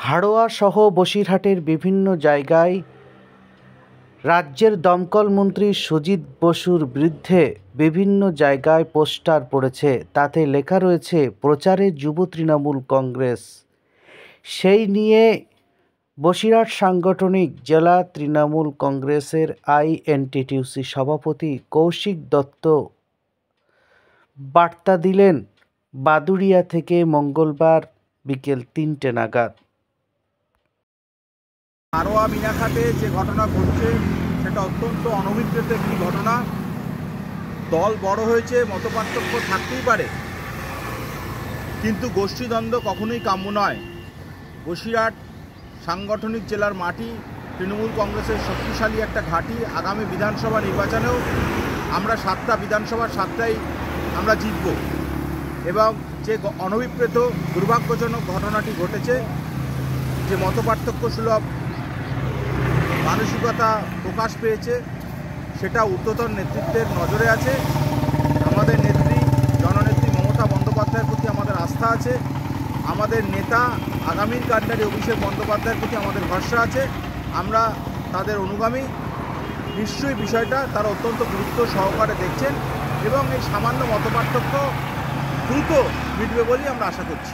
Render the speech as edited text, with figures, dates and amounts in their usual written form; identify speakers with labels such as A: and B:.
A: হাড়োয়া সহ বসিরহাটের বিভিন্ন জায়গায় রাজ্যের দমকল মন্ত্রী সুজিত বসুর বিরুদ্ধে বিভিন্ন জায়গায় পোস্টার পড়েছে। তাতে লেখা রয়েছে প্রচারে যুব তৃণমূল কংগ্রেস। সেই নিয়ে বসিরহাট সাংগঠনিক জেলা তৃণমূল কংগ্রেসের আইএনটিটিউসি সভাপতি কৌশিক দত্ত বার্তা দিলেন বাদুড়িয়া থেকে মঙ্গলবার বিকেল ৩টে নাগাদ।
B: হাড়োয়া মিনাখাতে যে ঘটনা ঘটছে সেটা অত্যন্ত অনভিপ্রেত একটি ঘটনা। দল বড় হয়েছে, মতপার্থক্য থাকতেই পারে, কিন্তু গোষ্ঠীদ্বন্দ্ব কখনোই কাম্য নয়। বসিরহাট সাংগঠনিক জেলার মাটি, তৃণমূল কংগ্রেসের শক্তিশালী একটা ঘাঁটি। আগামী বিধানসভা নির্বাচনেও আমরা 7টা বিধানসভার 7টাই আমরা জিতব। এবং যে অনভিপ্রেত দুর্ভাগ্যজনক ঘটনাটি ঘটেছে, যে মতপার্থক্য সুলভ মানসিকতা প্রকাশ পেয়েছে, সেটা ঊর্ধ্বতন নেতৃত্বের নজরে আছে। আমাদের নেত্রী জননেত্রী মমতা বন্দ্যোপাধ্যায়ের প্রতি আমাদের আস্থা আছে। আমাদের নেতা আগামীর কাণ্ডারি অভিষেক বন্দ্যোপাধ্যায়ের প্রতি আমাদের ভরসা আছে। আমরা তাদের অনুগামী। নিশ্চয়ই বিষয়টা তারা অত্যন্ত গুরুত্ব সহকারে দেখছেন এবং এই সামান্য মতপার্থক্য দ্রুত মিটবে বলেই আমরা আশা করছি।